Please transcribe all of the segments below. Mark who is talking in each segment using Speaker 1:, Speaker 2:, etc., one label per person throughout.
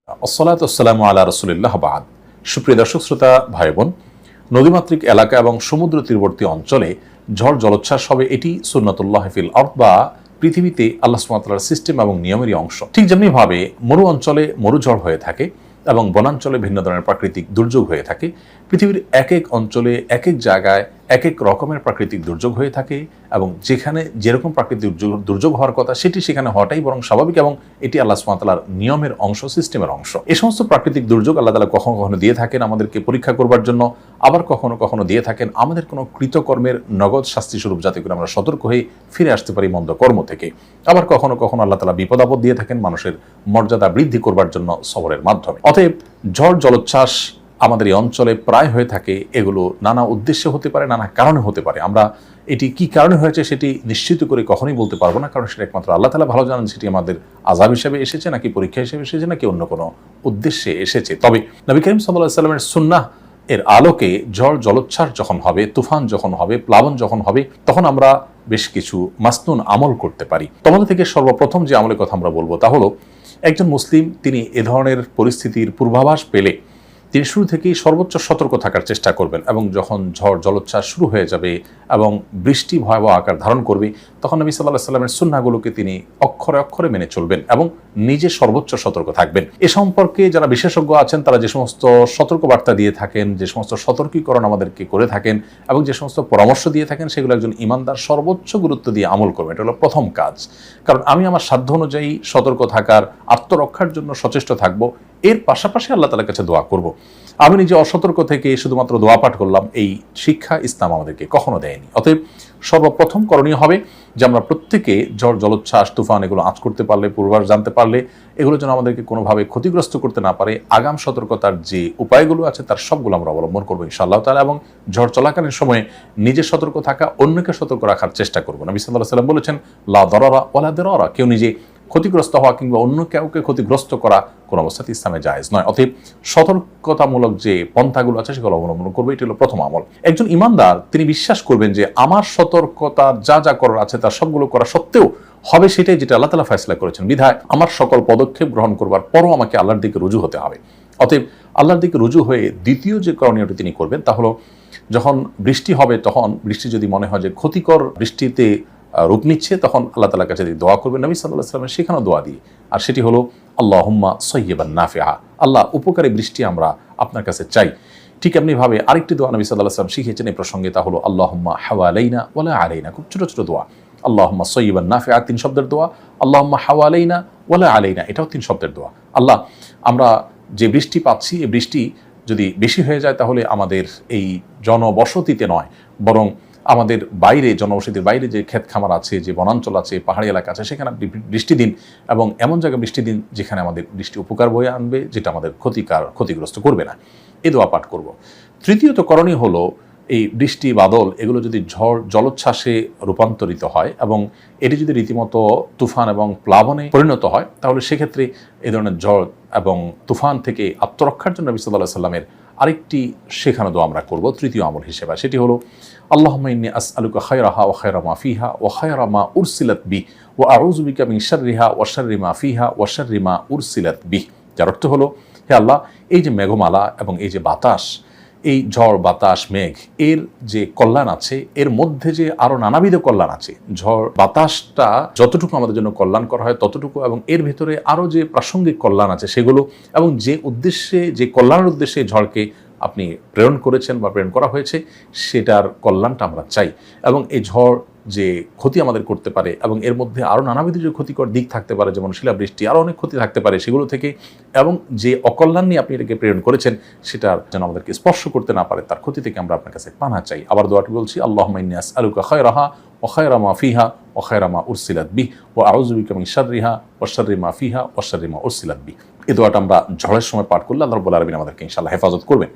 Speaker 1: আসসালাতু ওয়াসসালামু আলা রাসূলিল্লাহ বাদ। সুপ্রিয় দর্শক শ্রোতা ভাই বোন, নদীমাতৃক এলাকা এবং সমুদ্র তীরবর্তী অঞ্চলে ঝড় জলোচ্ছ্বাস হবে, এটি সুন্নাতুল্লাহ ফিল আরদ বা পৃথিবীতে আল্লাহ সুবহানাহু ওয়া তাআলার সিস্টেম এবং নিয়মেরই অংশ। ঠিক যেমনি ভাবে মরু অঞ্চলে মরুঝড় হয়ে থাকে এবং বনাঞ্চলে ভিন্ন ধরনের প্রাকৃতিক দুর্যোগ হয়ে থাকে, পৃথিবীর এক এক অঞ্চলে এক এক জায়গায় এক এক রকমের প্রাকৃতিক দুর্যোগ হয়ে থাকে এবং যেখানে যেরকম প্রাকৃতিক দুর্যোগ হওয়ার কথা সেটি সেখানে হওয়াটাই বরং স্বাভাবিক এবং এটি আল্লাহ সুবহানাহু ওয়া তাআলার নিয়মের অংশ, সিস্টেমের অংশ। এই সমস্ত প্রাকৃতিক দুর্যোগ আল্লাহ তাআলা কখনো কখনো দিয়ে থাকেন আমাদেরকে পরীক্ষা করবার জন্য, আবার কখনো কখনো দিয়ে থাকেন আমাদের কোনো কৃতকর্মের নগদ শাস্তি স্বরূপ, যাতে করে আমরা সতর্ক হয়ে ফিরে আসতে পারি মন্দ কর্ম থেকে। আবার কখনো কখনো আল্লাহ তাআলা বিপদ আপদ দিয়ে থাকেন মানুষের মর্যাদা বৃদ্ধি করবার জন্য সবরের মাধ্যমে। অতএব ঝড় জলোচ্ছ্বাস আমাদের এই অঞ্চলে প্রায় হয়ে থাকে। এগুলো নানা উদ্দেশ্যে হতে পারে, নানা কারণে হতে পারে। আমরা এটি কি কারণে হয়েছে সেটি নিশ্চিত করে কখনোই বলতে পারবো না, কারণ সেটা একমাত্র আল্লাহ তাআলা ভালো জানেন সেটি আমাদের আযাব হিসেবে এসেছে নাকি পরীক্ষা হিসেবে এসেছে নাকি অন্য কোনো উদ্দেশ্যে এসেছে। তবে নবী করিম সাল্লাল্লাহু আলাইহি ওয়াসাল্লামের সুন্নাহ এর আলোকে ঝড় জলোচ্ছ্বাস যখন হবে, তুফান যখন হবে, প্লাবন যখন হবে, তখন আমরা বেশ কিছু মাসনুন আমল করতে পারি। তোমাদের থেকে সর্বপ্রথম যে আমলের কথা আমরা বলবো তা হলো, একজন মুসলিম তিনি এ ধরনের পরিস্থিতির পূর্বাভাস পেলে তিনি শুরু থেকেই সর্বোচ্চ সতর্ক থাকার চেষ্টা করবেন এবং যখন ঝড় জলোচ্ছ্বাস শুরু হয়ে যাবে এবং বৃষ্টি ভয়াবহ আকার ধারণ করবে, তখন নবী সাল্লাল্লাহু আলাইহি ওয়াসাল্লামের সুন্নাহগুলোকে তিনি অক্ষরে অক্ষরে মেনে চলবেন এবং নিজে সর্বোচ্চ সতর্ক থাকবেন। এ সম্পর্কে যারা বিশেষজ্ঞ আছেন তারা যে সমস্ত সতর্কবার্তা দিয়ে থাকেন, যে সমস্ত সতর্কীকরণ আমাদেরকে করে থাকেন এবং যে সমস্ত পরামর্শ দিয়ে থাকেন, সেগুলো একজন ইমানদার সর্বোচ্চ গুরুত্ব দিয়ে আমল করবে। এটা হলো প্রথম কাজ। কারণ আমি আমার সাধ্য অনুযায়ী সতর্ক থাকার, আত্মরক্ষার জন্য সচেষ্ট থাকব, এর পাশাপাশি আল্লাহ তাআলার কাছে দোয়া করব। আমি নিজে অসতর্ক থেকে শুধুমাত্র দোয়া পাঠ করলাম, এই শিক্ষা ইসলাম আমাদেরকে কখনো দেয়নি। অতএব সর্বপ্রথম করণীয় হবে যে আমরা প্রত্যেকে ঝড় জলোচ্ছ্বাস তুফান এগুলো আঁচ করতে পারলে, পূর্বাভাস জানতে পারলে, এগুলো যেন আমাদেরকে কোনোভাবে ক্ষতিগ্রস্ত করতে না পারে, আগাম সতর্কতার যে উপায়গুলো আছে তার সবগুলো আমরা অবলম্বন করবো ইনশাআল্লাহ তাআলা। এবং ঝড় চলাকালীন সময়ে নিজে সতর্ক থাকা, অন্যকে সতর্ক রাখার চেষ্টা করবো। নবী সাল্লাল্লাহু আলাইহি ওয়াসাল্লাম বলেছেন, লা দারারা ওয়ালা দিরারা, কেউ নিজে ক্ষতিগ্রস্ত হওয়া কিংবা অন্য কাউকে ক্ষতিগ্রস্ত করা কোন অবস্থাতে ইসলামে জায়েজ নয়। অতএব সতর্কতামূলক যে পন্থাগুলো আছে সেগুলো অবলম্বন করবে, এটি হলো প্রথম আমল। একজন ইমানদার তিনি বিশ্বাস করবেন যে আমার সতর্কতার যা যা করার আছে তার সবগুলো করা সত্ত্বেও হবে সেটাই যেটা আল্লাহ তাআলা ফয়সালা করেছেন, বিধায় আমার সকল পদক্ষেপ গ্রহণ করবার পরও আমাকে আল্লাহর দিকে রুজু হতে হবে। অতএব আল্লাহর দিকে রুজু হয়ে দ্বিতীয় যে করণীয়টি তিনি করবেন তা হলো, যখন বৃষ্টি হবে তখন বৃষ্টি যদি মনে হয় যে ক্ষতিকর বৃষ্টিতে রূপ নিচ্ছে, তখন আল্লাহ তাআলার কাছে দোয়া করবেন নবী সাল্লাল্লাহু আলাইহি ওয়াসাল্লামের শেখানো দোয়া দিয়ে। আর সেটি হলো আল্লাহুম্মা সাইয়্যিবান নাফিআ, আল্লাহ উপকারী বৃষ্টি আমরা আপনার কাছে চাই। ঠিক এমনিভাবে আরেকটি দোয়া নবী সাল্লাল্লাহু আলাইহি ওয়াসাল্লাম শিখিয়েছেন এই প্রসঙ্গে, তা হলো আল্লাহুম্মা হাওয়ালাইনা ওয়ালা আলাইনা। খুব ছোট ছোট দোয়া, আল্লাহুম্মা সাইয়্যিবান নাফিআ 3 শব্দের দোয়া, আল্লাহুম্মা হাওয়ালাইনা ওয়ালা আলাইনা এটাও 3 শব্দের দোয়া। আল্লাহ, আমরা যে বৃষ্টি পাচ্ছি এই বৃষ্টি যদি বেশি হয়ে যায় তাহলে আমাদের এই জনবসতিতে নয়, বরং আমাদের বাইরে, জনবসতির বাইরে যে ক্ষেত খামার আছে, যে বনাঞ্চল আছে, পাহাড়ি এলাকা আছে, সেখানে বৃষ্টি দিন এবং এমন জায়গায় বৃষ্টি দিন যেখানে আমাদের বৃষ্টি উপকার বয়ে আনবে, যেটা আমাদের ক্ষতিগ্রস্ত করবে না। এই দোয়া পাঠ করব। তৃতীয়ত করণীয় হলো, এই বৃষ্টি বাদল এগুলো যদি ঝড় জলোচ্ছ্বাসে রূপান্তরিত হয় এবং এটি যদি রীতিমতো তুফান এবং প্লাবনে পরিণত হয়, তাহলে সেক্ষেত্রে এই ধরনের ঝড় এবং তুফান থেকে আত্মরক্ষার জন্য নবী সাল্লাল্লাহু আলাইহি ওয়াসাল্লামের আরেকটি শেখানো দোয়া আমরা করব তৃতীয় আমল হিসেবে। সেটি হলো আল্লাহুম্মা ইন্নী আসআলুকা খায়রাহা ওয়া খায়রা মা ফিহা ওয়া খায়রা মা উরসিলাত বিহি ওয়া আউযু বিকা মিন শাররিহা ওয়া শাররি মা ফিহা ওয়া শাররি মা উরসিলাত বিহি। যার অর্থ হলো, হে আল্লাহ, এই যে মেঘমালা এবং এই যে বাতাস, এই ঝড় বাতাস মেঘ, এর যে কল্যাণ আছে এর মধ্যে যে আরো নানাবিধ কল্যাণ আছে। ঝড় বাতাসটা যতটুকু আমাদের জন্য কল্যাণ করা হয় ততটুকু, এবং এর ভেতরে আরো যে প্রাসঙ্গিক কল্যাণ আছে সেগুলো, এবং যে উদ্দেশ্যে, যে কল্যাণের উদ্দেশ্যে ঝড়কে আপনি প্রেরণ করেছেন বা প্রেরণ করা হয়েছে সেটার কল্যাণটা আমরা চাই। এবং এই ঝড় যে ক্ষতি আমাদের করতে পারে এবং এর মধ্যে আরও নানাবিধ যে ক্ষতিকর দিক থাকতে পারে, যেমন শিলাবৃষ্টি, আরও অনেক ক্ষতি থাকতে পারে, সেগুলো থেকে এবং যে অকল্যাণ নিয়ে আপনি এটাকে প্রেরণ করেছেন সেটার যেন আমাদেরকে স্পর্শ করতে না পারে, তার ক্ষতি থেকে আমরা আপনার কাছে পানাহ চাই। আবার দোয়াটি বলছি, আল্লাহুম্মা ইন্নী আসআলুকা খায়রাহা ওয়া খায়রা মা ফিহা ওয়া খায়রা মা উরসিলাত বিহি ওয়া আউযু বিকা মিন শাররিহা ওয়া শাররি মা ফিহা ওয়া শাররি মা উরসিলাত বিহি। এই দোয়াটা আমরা ঝড়ের সময় পাঠ করলে আল্লাহ রাব্বুল আলামিন আমাদেরকে ইনশাআল্লাহ হেফাজত করবেন।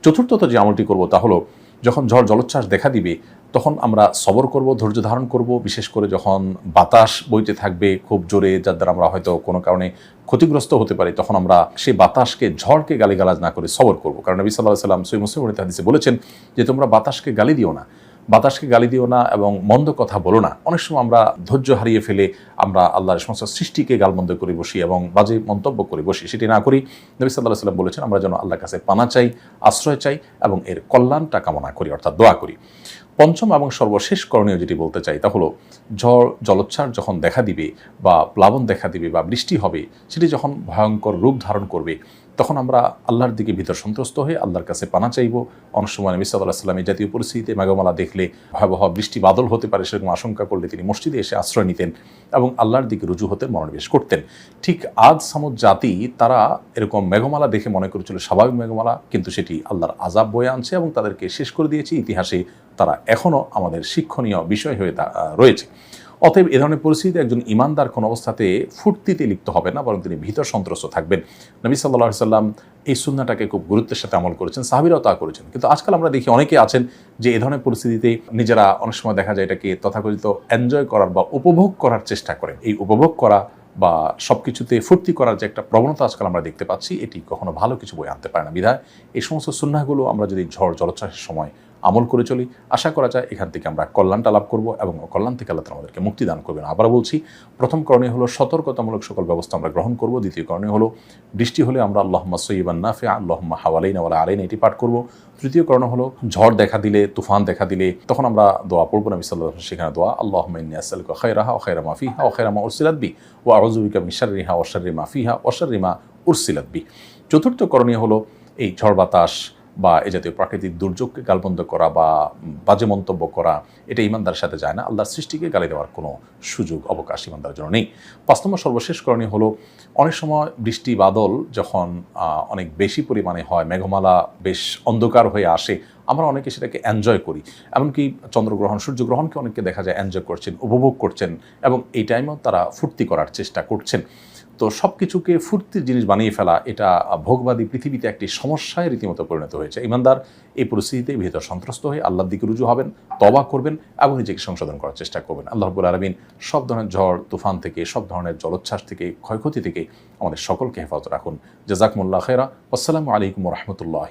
Speaker 1: চতুর্থত যে আমলটি করব তা হলো, যখন ঝড় জলোচ্ছ্বাস দেখা দিবে তখন আমরা সবর করব, ধৈর্য ধারণ করব। বিশেষ করে যখন বাতাস বইতে থাকবে খুব জোরে, যার দ্বারা আমরা হয়তো কোনো কারণে ক্ষতিগ্রস্ত হতে পারি, তখন আমরা সেই বাতাসকে, ঝড়কে গালিগালাজ না করে সবর করব। কারণ নবী সাল্লাল্লাহু আলাইহি ওয়াসাল্লাম সহিহ মুসলিমের হাদিসে বলেছেন যে তোমরা বাতাসকে গালি দিও না, বাতাসকে গালি দিও না এবং মন্দ কথা বলো না। অনেক সময় আমরা ধৈর্য হারিয়ে ফেলে আমরা আল্লাহর সমস্ত সৃষ্টিকে গালমন্দ করে বসি এবং বাজে মন্তব্য করে বসি, সেটি না করি। নবী সাল্লাল্লাহু আলাইহি ওয়াসাল্লাম বলেছেন আমরা যেন আল্লাহর কাছে পানা চাই, আশ্রয় চাই এবং এর কল্যাণটা কামনা করি, অর্থাৎ দোয়া করি। পঞ্চম এবং সর্বশেষ করণীয় যেটি বলতে চাই তা হলো ঝড় জলোচ্ছ্বাস যখন দেখা দিবে বা প্লাবন দেখা দিবে বা বৃষ্টি হবে, সেটি যখন ভয়ঙ্কর রূপ ধারণ করবে, তখন আমরা আল্লাহর দিকে ভিতর সন্ত্রস্ত হয়ে আল্লাহর কাছে পানা চাইব। অনেক সময় নবী সাল্লাল্লাহু আলাইহি ওয়াসাল্লাম এই জাতীয় পরিস্থিতিতে মেঘমালা দেখলে, ভয়াবহ বৃষ্টি বাদল হতে পারে সেরকম আশঙ্কা করলে তিনি মসজিদে এসে আশ্রয় নিতেন এবং আল্লাহর দিকে রুজু হতে মনোনিবেশ করতেন। ঠিক আদ সামুদ জাতি তারা এরকম মেঘমালা দেখে মনে করেছিল স্বাভাবিক মেঘমালা, কিন্তু সেটি আল্লাহর আযাব বয়ে আনছে এবং তাদেরকে শেষ করে দিয়েছে। ইতিহাসে তারা এখনও আমাদের শিক্ষণীয় বিষয় হয়ে রয়েছে। অতএব এ ধরনের পরিস্থিতিতে একজন ইমানদার কোনো অবস্থাতে ফুর্তিতে লিপ্ত হবে না, বরং তিনি ভীত সন্ত্রস্ত থাকবেন। নবী সাল্লাল্লাহু আলাইহি ওয়াসাল্লাম এই সুন্নাহটাকে খুব গুরুত্বের সাথে আমল করেছেন, সাহাবীরাও তা করেছেন। কিন্তু আজকাল আমরা দেখি অনেকে আছেন যে এই ধরনের পরিস্থিতিতে নিজেরা অনেক সময় দেখা যায় এটাকে তথাকথিত এনজয় করার বা উপভোগ করার চেষ্টা করেন। এই উপভোগ করা বা সব কিছুতে ফুর্তি করার যে একটা প্রবণতা আজকাল আমরা দেখতে পাচ্ছি, এটি কখনো ভালো কিছু বয়ে আনতে পারে না। বিধায় এই সমস্ত সুন্নাহগুলো আমরা যদি ঝড় জলোচ্ছ্বাসের সময় আমল করে চলি, আশা করা যায় এখান থেকে আমরা কল্যাণটা লাভ করব এবং কল্যাণ থেকে আল্লাহ আমাদেরকে মুক্তি দান করবেন। আবার বলছি, প্রথম করণীয় হলো সতর্কতামূলক সকল ব্যবস্থা আমরা গ্রহণ করব। দ্বিতীয় করণীয় হলো বৃষ্টি হলে আমরা আল্লাহুম্মা সাইয়্যিবান নাফিআ আল্লাহুম্মা হাওয়ালাইনা ওয়ালা আলাইনা এটি পাঠ করব। তৃতীয় করণ হলো ঝড় দেখা দিলে, তুফান দেখা দিলে তখন আমরা দোয়া পড়ব। নবী সাল্লাল্লাহু আলাইহি ওয়াসাল্লাম সেখানে দোয়া আল্লাহুম্মা ইন্নী আসআলুকা খায়রাহা ওয়া খায়রা মা ফিহা ওয়া খায়রা মা উরসিলাত বি ওয়া আউযু বিকা মিন শাররিহা ওয়া শাররি মা ফিহা ওয়া শাররি মা উরসিলাত বি। চতুর্থ করণীয় হলো এই ঝড় বাতাস বা এ জাতীয় প্রাকৃতিক দুর্যোগকে গালমন্দ করা বা বাজে মন্তব্য করা, এটা ইমানদারের সাথে যায় না। আল্লাহর সৃষ্টিকে গালি দেওয়ার কোনো সুযোগ অবকাশ ইমানদারের জন্য নেই। ৫ নম্বর সর্বশেষ করণীয় হলো অনেক সময় বৃষ্টি বাদল যখন অনেক বেশি পরিমাণে হয়, মেঘমালা বেশ অন্ধকার হয়ে আসে, আমরা অনেকে সেটাকে এনজয় করি। এমনকি চন্দ্রগ্রহণ, সূর্যগ্রহণকে অনেকে দেখা যায় এনজয় করছেন, উপভোগ করছেন এবং এই টাইমেও তারা ফুর্তি করার চেষ্টা করছেন। তো সব কিছুকে ফুর্তির জিনিস বানিয়ে ফেলা, এটা ভোগবাদী পৃথিবীতে একটি সমস্যায় রীতিমতো পরিণত হয়েছে। ইমানদার এই পরিস্থিতিতে ভীত সন্ত্রস্ত হয়ে আল্লাহর দিকে রুজু হবেন, তওবা করবেন এবং নিজেকে সংশোধন করার চেষ্টা করবেন। আল্লাহ রাব্বুল আলামিন সব ধরনের ঝড় তুফান থেকে, সব ধরনের জলোচ্ছ্বাস থেকে, ক্ষয়ক্ষতি থেকে আমাদের সকলকে হেফাজত রাখুন। জাযাকুমুল্লাহু খায়রা। আসসালামু আলাইকুম ওয়া রাহমাতুল্লাহি।